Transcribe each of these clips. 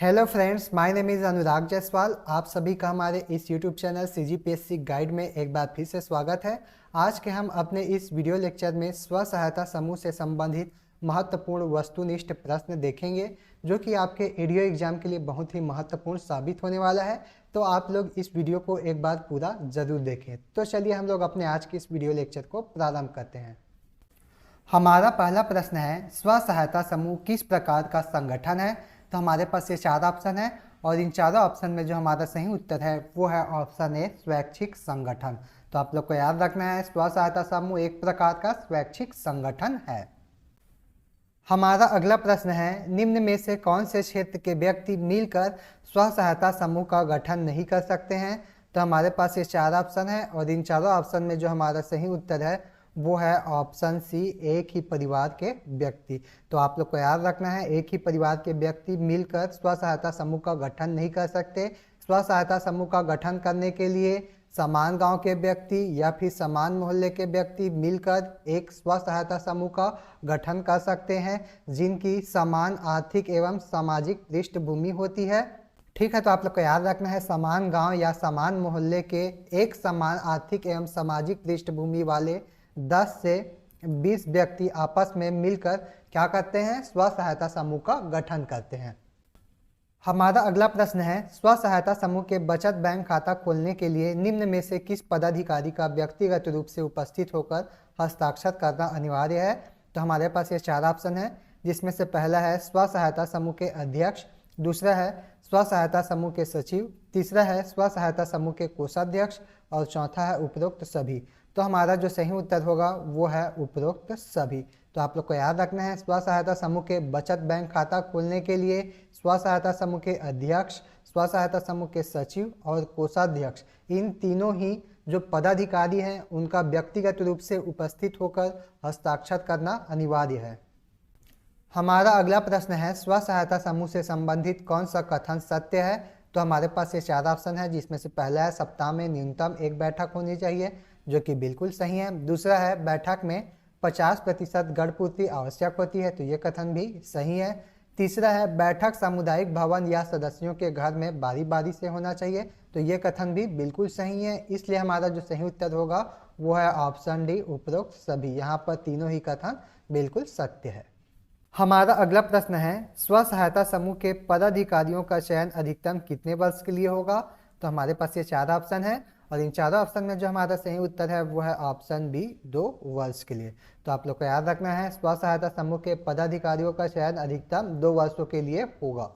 Hello friends, my name is Anurag Jaiswal. आप सभी का हमारे इस यूट्यूब चैनल सीजीपीएससी गाइड में एक बार फिर से स्वागत है। आज के हम अपने इस वीडियो लेक्चर में स्व सहायता समूह से संबंधित महत्वपूर्ण वस्तुनिष्ठ प्रश्न देखेंगे, जो कि आपके एडीओ एग्जाम के लिए बहुत ही महत्वपूर्ण साबित होने वाला है। तो आप लोग इस वीडियो को एक बार पूरा ज़रूर देखें। तो चलिए हम लोग अपने आज के इस वीडियो लेक्चर को प्रारंभ करते हैं। हमारा पहला प्रश्न है, स्व सहायता समूह किस प्रकार का संगठन है। तो हमारे पास ये चार ऑप्शन है और इन चारों ऑप्शन में जो हमारा सही उत्तर है वो है ऑप्शन ए, स्वैच्छिक संगठन। तो आप लोग को याद रखना है, स्व सहायता समूह एक प्रकार का स्वैच्छिक संगठन है। हमारा अगला प्रश्न है, निम्न में से कौन से क्षेत्र के व्यक्ति मिलकर स्व सहायता समूह का गठन नहीं कर सकते हैं। तो हमारे पास ये चार ऑप्शन है और इन चारों ऑप्शन में जो हमारा सही उत्तर है वो है ऑप्शन सी, एक ही परिवार के व्यक्ति। तो आप लोग को याद रखना है, एक ही परिवार के व्यक्ति मिलकर स्व सहायता समूह का गठन नहीं कर सकते। स्व सहायता समूह का गठन करने के लिए समान गांव के व्यक्ति या फिर समान मोहल्ले के व्यक्ति मिलकर एक स्व सहायता समूह का गठन कर सकते हैं, जिनकी समान आर्थिक एवं सामाजिक पृष्ठभूमि होती है। ठीक है, तो आप लोग को याद रखना है, समान गांव या समान मोहल्ले के एक समान आर्थिक एवं सामाजिक पृष्ठभूमि वाले 10 से 20 व्यक्ति आपस में मिलकर क्या करते हैं, स्व सहायता समूह का गठन करते हैं। हमारा अगला प्रश्न है, स्व सहायता समूह के बचत बैंक खाता खोलने के लिए निम्न में से किस पदाधिकारी का व्यक्तिगत रूप से उपस्थित होकर हस्ताक्षर करना अनिवार्य है। तो हमारे पास ये चार ऑप्शन है, जिसमें से पहला है स्व सहायता समूह के अध्यक्ष, दूसरा है स्व सहायता समूह के सचिव, तीसरा है स्व सहायता समूह के कोषाध्यक्ष और चौथा है उपरोक्त सभी। तो हमारा जो सही उत्तर होगा वो है उपरोक्त सभी। तो आप लोग को याद रखना है, स्व सहायता समूह के बचत बैंक खाता खोलने के लिए स्व सहायता समूह के अध्यक्ष, स्व सहायता समूह के सचिव और कोषाध्यक्ष, इन तीनों ही जो पदाधिकारी हैं उनका व्यक्तिगत रूप से उपस्थित होकर हस्ताक्षर करना अनिवार्य है। हमारा अगला प्रश्न है, स्व सहायता समूह से संबंधित कौन सा कथन सत्य है। तो हमारे पास ये चार ऑप्शन है, जिसमें से पहला है सप्ताह में न्यूनतम एक बैठक होनी चाहिए, जो कि बिल्कुल सही है। दूसरा है बैठक में 50% गढ़पूर्ति आवश्यक होती है, तो ये कथन भी सही है। तीसरा है बैठक सामुदायिक भवन या सदस्यों के घर में बारी बारी से होना चाहिए, तो ये कथन भी बिल्कुल सही है। इसलिए हमारा जो सही उत्तर होगा वो है ऑप्शन डी, उपरोक्त सभी। यहाँ पर तीनों ही कथन बिल्कुल सत्य है। हमारा अगला प्रश्न है, स्व सहायता समूह के पदाधिकारियों का चयन अधिकतम कितने वर्ष के लिए होगा। तो हमारे पास ये चार ऑप्शन है और इन चारों ऑप्शन में जो हमारा सही उत्तर है वो है ऑप्शन बी, 2 वर्ष के लिए। तो आप लोग को याद रखना है, स्व सहायता समूह के पदाधिकारियों का चयन अधिकतम 2 वर्षों के लिए होगा।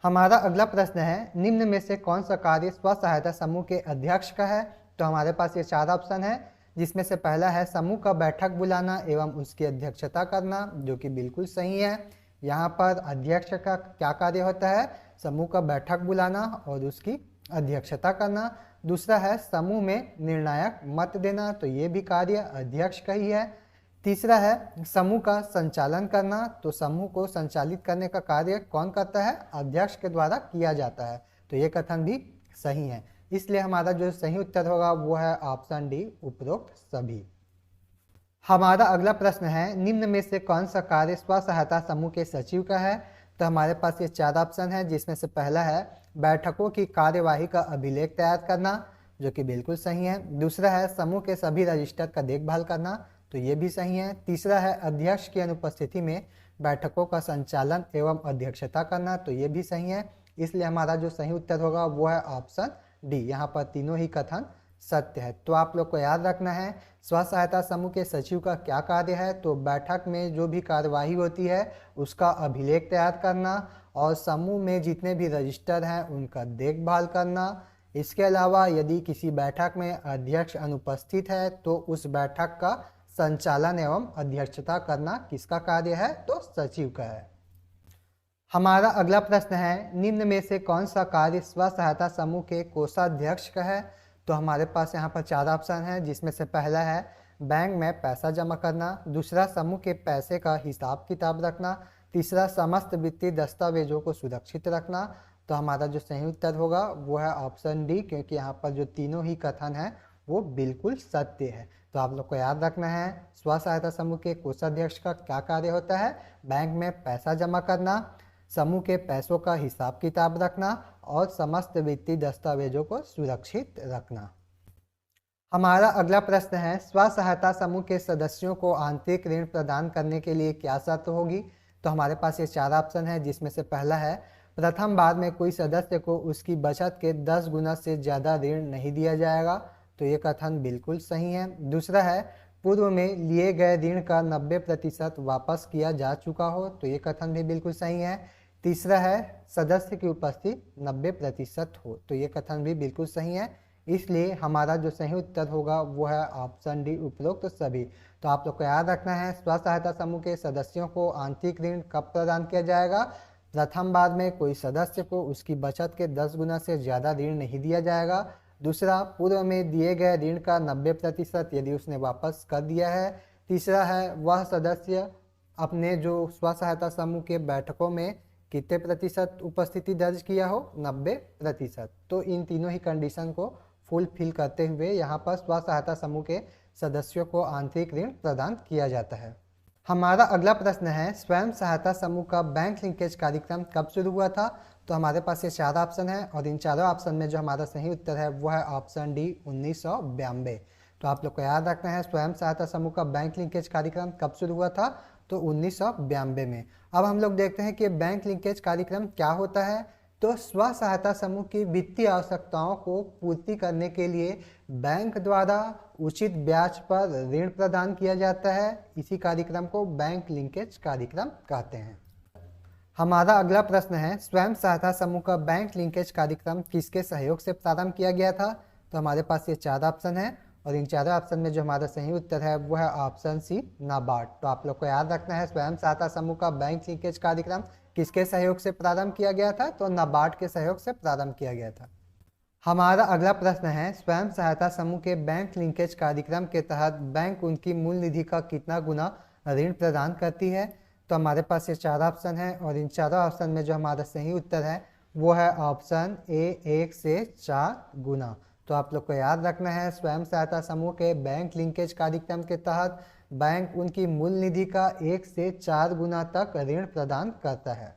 हमारा अगला प्रश्न है, निम्न में से कौन सा कार्य स्व सहायता समूह के अध्यक्ष का है। तो हमारे पास ये चार ऑप्शन है, जिसमें से पहला है समूह का बैठक बुलाना एवं उसकी अध्यक्षता करना, जो कि बिल्कुल सही है। यहाँ पर अध्यक्ष का क्या कार्य होता है, समूह का बैठक बुलाना और उसकी अध्यक्षता करना। दूसरा है समूह में निर्णायक मत देना, तो ये भी कार्य अध्यक्ष का ही है। तीसरा है समूह का संचालन करना, तो समूह को संचालित करने का कार्य कौन करता है, अध्यक्ष के द्वारा किया जाता है, तो ये कथन भी सही है। इसलिए हमारा जो सही उत्तर होगा वो है ऑप्शन डी, उपरोक्त सभी। हमारा अगला प्रश्न है, निम्न में से कौन सा कार्य स्व सहायता समूह के सचिव का है। तो हमारे पास ये चार ऑप्शन है, जिसमें से पहला है बैठकों की कार्यवाही का अभिलेख तैयार करना, जो कि बिल्कुल सही है। दूसरा है समूह के सभी रजिस्टर का देखभाल करना, तो ये भी सही है। तीसरा है अध्यक्ष की अनुपस्थिति में बैठकों का संचालन एवं अध्यक्षता करना, तो ये भी सही है। इसलिए हमारा जो सही उत्तर होगा वो है ऑप्शन डी, यहाँ पर तीनों ही कथन सत्य है। तो आप लोग को याद रखना है, स्व सहायता समूह के सचिव का क्या कार्य है, तो बैठक में जो भी कार्यवाही होती है उसका अभिलेख तैयार करना और समूह में जितने भी रजिस्टर हैं उनका देखभाल करना। इसके अलावा यदि किसी बैठक में अध्यक्ष अनुपस्थित है तो उस बैठक का संचालन एवं अध्यक्षता करना किसका कार्य है, तो सचिव का है। हमारा अगला प्रश्न है, निम्न में से कौन सा कार्य स्व सहायता समूह के कोषाध्यक्ष का है। तो हमारे पास यहाँ पर चार ऑप्शन है, जिसमें से पहला है बैंक में पैसा जमा करना, दूसरा समूह के पैसे का हिसाब किताब रखना, तीसरा समस्त वित्तीय दस्तावेजों को सुरक्षित रखना। तो हमारा जो सही उत्तर होगा वो है ऑप्शन डी, क्योंकि यहाँ पर जो तीनों ही कथन है वो बिल्कुल सत्य है। तो आप लोग को याद रखना है, स्व सहायता समूह के कोषाध्यक्ष का क्या कार्य होता है, बैंक में पैसा जमा करना, समूह के पैसों का हिसाब किताब रखना और समस्त वित्तीय दस्तावेजों को सुरक्षित रखना। हमारा अगला प्रश्न है, स्व सहायता समूह के सदस्यों को आंतरिक ऋण प्रदान करने के लिए क्या शर्त होगी? तो हमारे पास ये 4 ऑप्शन है, जिसमें से पहला है, प्रथम बार में कोई सदस्य को उसकी बचत के 10 गुना से ज़्यादा ऋण नहीं दिया जाएगा। तो ये कथन बिल्कुल सही है। दूसरा है, पूर्व में लिए गए ऋण का 90% वापस किया जा चुका हो। तो ये कथन भी बिल्कुल सही है। तीसरा है, सदस्य की उपस्थिति 90% हो। तो ये कथन भी बिल्कुल सही है। इसलिए हमारा जो सही उत्तर होगा वो है ऑप्शन डी, उपरोक्त सभी। तो आप लोग को याद रखना है, स्व सहायता समूह के सदस्यों को आंतरिक ऋण कब प्रदान किया जाएगा? प्रथम बार में कोई सदस्य को उसकी बचत के 10 गुना से ज़्यादा ऋण नहीं दिया जाएगा। दूसरा, पूर्व में दिए गए ऋण का 90% यदि उसने वापस कर दिया है। तीसरा है, वह सदस्य अपने जो स्व सहायता समूह के बैठकों में कितने प्रतिशत उपस्थिति दर्ज किया हो? 90%। तो इन तीनों ही कंडीशन को फुलफिल करते हुए यहाँ पर स्व सहायता समूह के सदस्यों को आंतरिक ऋण प्रदान किया जाता है। हमारा अगला प्रश्न है, स्वयं सहायता समूह का बैंक लिंकेज कार्यक्रम कब शुरू हुआ था? तो हमारे पास ये 4 ऑप्शन है और इन चारों ऑप्शन में जो हमारा सही उत्तर है वो है ऑप्शन डी, 1992। तो आप लोग को याद रखना है, स्वयं सहायता समूह का बैंक लिंकेज कार्यक्रम कब शुरू हुआ था? तो 1992 में। अब हम लोग देखते हैं कि बैंक लिंकेज कार्यक्रम क्या होता है। तो स्व सहायता समूह की वित्तीय आवश्यकताओं को पूर्ति करने के लिए बैंक द्वारा उचित ब्याज पर ऋण प्रदान किया जाता है। इसी कार्यक्रम को बैंक लिंकेज कार्यक्रम कहते हैं। हमारा अगला प्रश्न है, स्वयं सहायता समूह का बैंक लिंकेज कार्यक्रम किसके सहयोग से प्रारंभ किया गया था? तो हमारे पास ये 4 ऑप्शन है और इन चारों ऑप्शन में जो हमारा सही उत्तर है वो है ऑप्शन सी, नाबार्ड। तो आप लोग को याद रखना है, स्वयं सहायता समूह का बैंक लिंकेज कार्यक्रम किसके सहयोग से प्रारंभ किया गया था? तो नाबार्ड के सहयोग से प्रारंभ किया गया था। हमारा अगला प्रश्न है, स्वयं सहायता समूह के बैंक लिंकेज कार्यक्रम के तहत बैंक उनकी मूल निधि का कितना गुना ऋण प्रदान करती है? तो हमारे पास ये 4 ऑप्शन है और इन चारों ऑप्शन में जो हमारा सही उत्तर है वो है ऑप्शन ए, 1 से 4 गुना। तो आप लोग को याद रखना है, स्वयं सहायता समूह के बैंक लिंकेज कार्यक्रम के तहत बैंक उनकी मूल निधि का 1 से 4 गुना तक ऋण प्रदान करता है।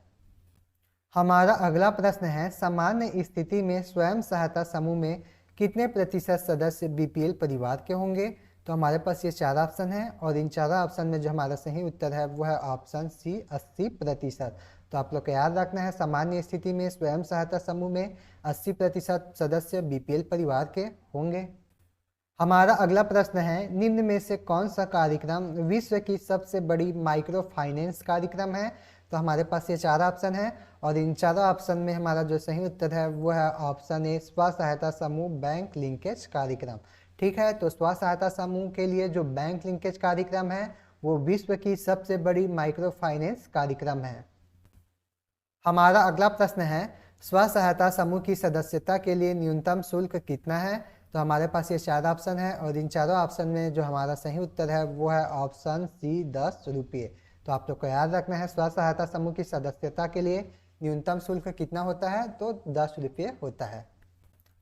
हमारा अगला प्रश्न है, सामान्य स्थिति में स्वयं सहायता समूह में कितने प्रतिशत सदस्य बीपीएल परिवार के होंगे? तो हमारे पास ये 4 ऑप्शन है और इन चारों ऑप्शन में जो हमारा सही उत्तर है वो है ऑप्शन सी, 80%। तो आप लोग को याद रखना है, सामान्य स्थिति में स्वयं सहायता समूह में 80% सदस्य बीपीएल परिवार के होंगे। हमारा अगला प्रश्न है, निम्न में से कौन सा कार्यक्रम विश्व की सबसे बड़ी माइक्रो फाइनेंस कार्यक्रम है? तो हमारे पास ये 4 ऑप्शन है और इन चारों ऑप्शन में हमारा जो सही उत्तर है वो है ऑप्शन ए, स्व सहायता समूह बैंक लिंकेज कार्यक्रम। ठीक है, तो स्व सहायता समूह के लिए जो बैंक लिंकेज कार्यक्रम है वो विश्व की सबसे बड़ी माइक्रो फाइनेंस कार्यक्रम है। हमारा अगला प्रश्न है, स्व सहायता समूह की सदस्यता के लिए न्यूनतम शुल्क कितना है? तो हमारे पास ये 4 ऑप्शन है और इन चारों ऑप्शन में जो हमारा सही उत्तर है वो है ऑप्शन सी, 10 रुपये। तो आप लोग को याद रखना है, स्व सहायता समूह की सदस्यता के लिए न्यूनतम शुल्क कितना होता है? तो 10 रुपये होता है।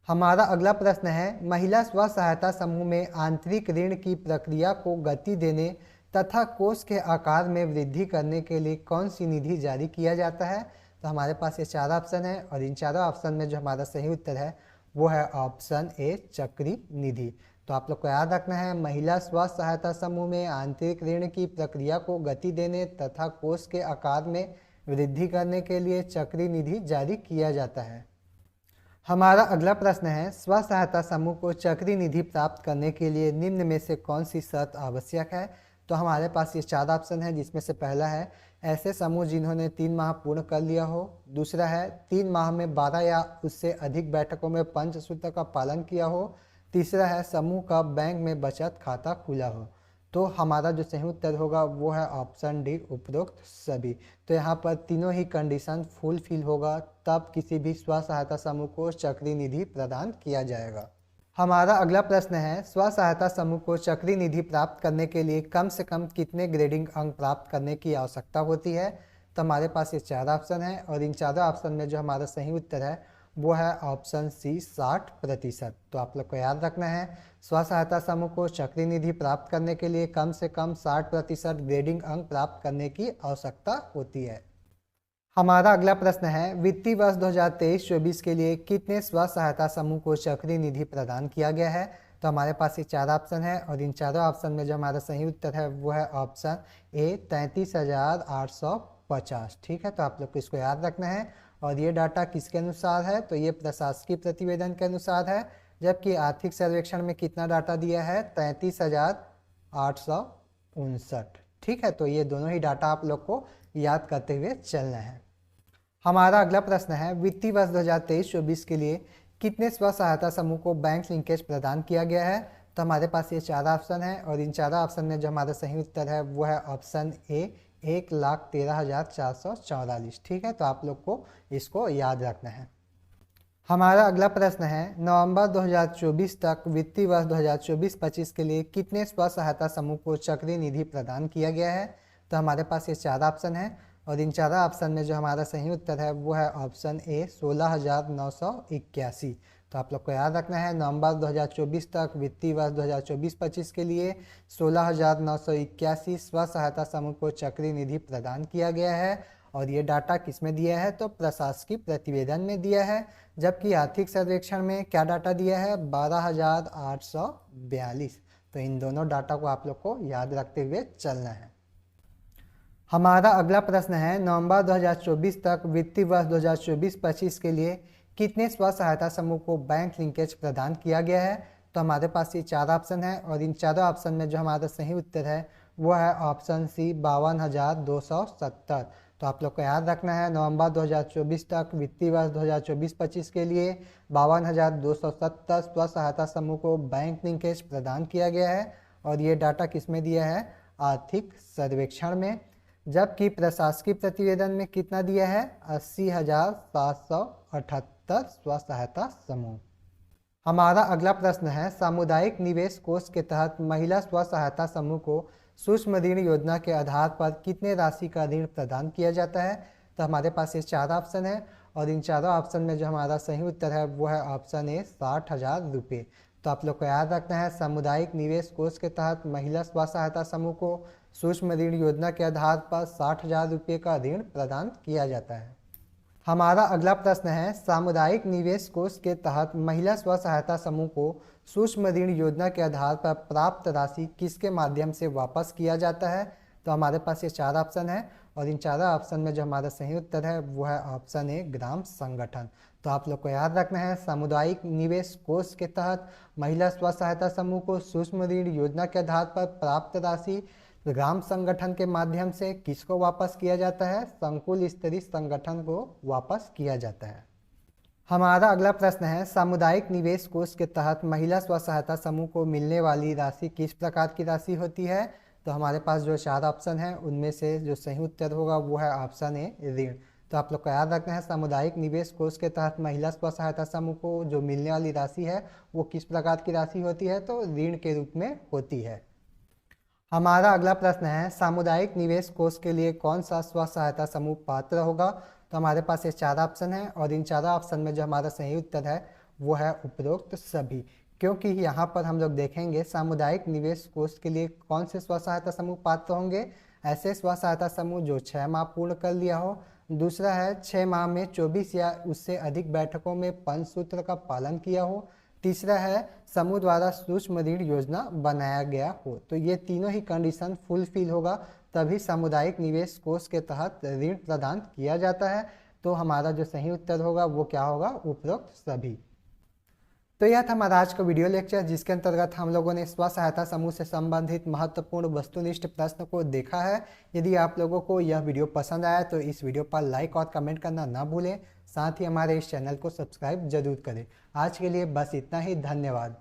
हमारा अगला प्रश्न है, महिला स्व सहायता समूह में आंतरिक ऋण की प्रक्रिया को गति देने तथा कोष के आकार में वृद्धि करने के लिए कौन सी निधि जारी किया जाता है? तो हमारे पास ये 4 ऑप्शन है और इन चारों ऑप्शन में जो हमारा सही उत्तर है वो है ऑप्शन ए, चक्री निधि। तो आप लोग को याद रखना है, महिला स्व सहायता समूह में आंतरिक ऋण की प्रक्रिया को गति देने तथा कोष के आकार में वृद्धि करने के लिए चक्री निधि जारी किया जाता है। हमारा अगला प्रश्न है, स्व सहायता समूह को चक्री निधि प्राप्त करने के लिए निम्न में से कौन सी शर्त आवश्यक है? तो हमारे पास ये 4 ऑप्शन है, जिसमें से पहला है, ऐसे समूह जिन्होंने 3 माह पूर्ण कर लिया हो। दूसरा है, 3 माह में 12 या उससे अधिक बैठकों में पंचसूत्र का पालन किया हो। तीसरा है, समूह का बैंक में बचत खाता खुला हो। तो हमारा जो सही उत्तर होगा वो है ऑप्शन डी, उपरोक्त सभी। तो यहाँ पर तीनों ही कंडीशन फुलफिल होगा तब किसी भी स्व सहायता समूह को चक्री निधि प्रदान किया जाएगा। हमारा अगला प्रश्न है, स्व सहायता समूह को चक्री निधि प्राप्त करने के लिए कम से कम कितने ग्रेडिंग अंक प्राप्त करने की आवश्यकता होती है? तो हमारे पास ये 4 ऑप्शन है और इन चारों ऑप्शन में जो हमारा सही उत्तर है वो है ऑप्शन सी, 60%। तो आप लोग को याद रखना है, स्व सहायता समूह को चक्री निधि प्राप्त करने के लिए कम से कम 60% ग्रेडिंग अंक प्राप्त करने की आवश्यकता होती है। हमारा अगला प्रश्न है, वित्तीय वर्ष 2023-24 के लिए कितने स्व सहायता समूह को चक्रीय निधि प्रदान किया गया है? तो हमारे पास ये 4 ऑप्शन है और इन चारों ऑप्शन में जो हमारा सही उत्तर है वो है ऑप्शन ए 33,850। ठीक है, तो आप लोग को इसको याद रखना है। और ये डाटा किसके अनुसार है? तो ये प्रशासकीय प्रतिवेदन के अनुसार है, जबकि आर्थिक सर्वेक्षण में कितना डाटा दिया है? 33,859। ठीक है, तो ये दोनों ही डाटा आप लोग को याद करते हुए चलना है। हमारा अगला प्रश्न है, वित्तीय वर्ष 2023-24 के लिए कितने स्व सहायता समूह को बैंक लिंकेज प्रदान किया गया है? तो हमारे पास ये 4 ऑप्शन है और इन 4 ऑप्शन में जो हमारा सही उत्तर है वो है ऑप्शन ए 1,13,444। ठीक है, तो आप लोग को इसको याद रखना है। हमारा अगला प्रश्न है, नवंबर 2024 तक वित्तीय वर्ष 2024-25 के लिए कितने स्व सहायता समूह को चक्रीय निधि प्रदान किया गया है? तो हमारे पास ये 4 ऑप्शन है और इन 4 ऑप्शन में जो हमारा सही उत्तर है वो है ऑप्शन ए 16,981। तो आप लोग को याद रखना है, नवंबर 2024 तक वित्तीय वर्ष 2024-25 के लिए 16,981 स्व सहायता समूह को चक्रीय निधि प्रदान किया गया है। और ये डाटा किस में दिया है? तो प्रशासकीय प्रतिवेदन में दिया है, जबकि आर्थिक सर्वेक्षण में क्या डाटा दिया है? 12,842। तो इन दोनों डाटा को आप लोग को याद रखते हुए चलना है। हमारा अगला प्रश्न है, नवंबर 2024 तक वित्तीय वर्ष 2024-25 के लिए कितने स्व सहायता समूह को बैंक लिंकेज प्रदान किया गया है? तो हमारे पास ये 4 ऑप्शन है और इन चारों ऑप्शन में जो हमारा सही उत्तर है वो है ऑप्शन सी 52,270। तो आप लोग को याद रखना है, नवंबर 2024 तक वित्तीय वर्ष 2024-25 के लिए 52,270 स्व सहायता समूह को बैंक लिंकेज प्रदान किया गया है। और ये डाटा किस में दिया है? आर्थिक सर्वेक्षण में। जबकि प्रशासकीय प्रतिवेदन में कितना दिया है? 80,778 स्व सहायता समूह। हमारा अगला प्रश्न है, सामुदायिक निवेश कोष के तहत महिला स्व सहायता समूह को सूक्ष्म ऋण योजना के आधार पर कितने राशि का ऋण प्रदान किया जाता है? तो हमारे पास ये 4 ऑप्शन है और इन चारों ऑप्शन में जो हमारा सही उत्तर है वो है ऑप्शन ए 60,000 रुपये। तो आप लोग को याद रखना है, सामुदायिक निवेश कोष के तहत महिला स्व सहायता समूह को सूक्ष्म ऋण योजना के आधार पर 60,000 रुपये का ऋण प्रदान किया जाता है। हमारा अगला प्रश्न है, सामुदायिक निवेश कोष के तहत महिला स्व सहायता समूह को सूक्ष्म ऋण योजना के आधार पर प्राप्त राशि किसके माध्यम से वापस किया जाता है? तो हमारे पास ये 4 ऑप्शन है और इन 4 ऑप्शन में जो हमारा सही उत्तर है वो है ऑप्शन ए ग्राम संगठन। तो आप लोग को याद रखना है, सामुदायिक निवेश कोष के तहत महिला स्व सहायता समूह को सूक्ष्म ऋण योजना के आधार पर प्राप्त राशि ग्राम संगठन के माध्यम से किसको वापस किया जाता है? संकुल स्तरीय संगठन को वापस किया जाता है। हमारा अगला प्रश्न है, सामुदायिक निवेश कोष के तहत महिला स्व सहायता समूह को मिलने वाली राशि किस प्रकार की राशि होती है? तो हमारे पास जो 4 ऑप्शन है उनमें से जो सही उत्तर होगा वो है ऑप्शन ए ऋण। तो आप लोग को याद रखना है, सामुदायिक निवेश कोष के तहत महिला स्व सहायता समूह को जो मिलने वाली राशि है वो किस प्रकार की राशि होती है? तो ऋण के रूप में होती है। हमारा अगला प्रश्न है, सामुदायिक निवेश कोष के लिए कौन सा स्व सहायता समूह पात्र होगा? तो हमारे पास ये 4 ऑप्शन है और इन 4 ऑप्शन में जो हमारा सही उत्तर है वो है उपरोक्त सभी। क्योंकि यहाँ पर हम लोग देखेंगे सामुदायिक निवेश कोष के लिए कौन से स्व सहायता समूह पात्र होंगे? ऐसे स्व सहायता समूह जो 6 माह पूर्ण कर लिया हो, दूसरा है 6 माह में 24 या उससे अधिक बैठकों में पंचसूत्र का पालन किया हो, तीसरा है समूह द्वारा सूक्ष्म ऋण योजना बनाया गया हो। तो ये तीनों ही कंडीशन फुलफिल होगा तभी सामुदायिक निवेश कोष के तहत ऋण प्रदान किया जाता है। तो हमारा जो सही उत्तर होगा वो क्या होगा? उपरोक्त सभी। तो यह था हमारा आज का वीडियो लेक्चर, जिसके अंतर्गत हम लोगों ने स्व सहायता समूह से संबंधित महत्वपूर्ण वस्तुनिष्ठ प्रश्न को देखा है। यदि आप लोगों को यह वीडियो पसंद आया तो इस वीडियो पर लाइक और कमेंट करना ना भूलें। साथ ही हमारे इस चैनल को सब्सक्राइब जरूर करें। आज के लिए बस इतना ही, धन्यवाद।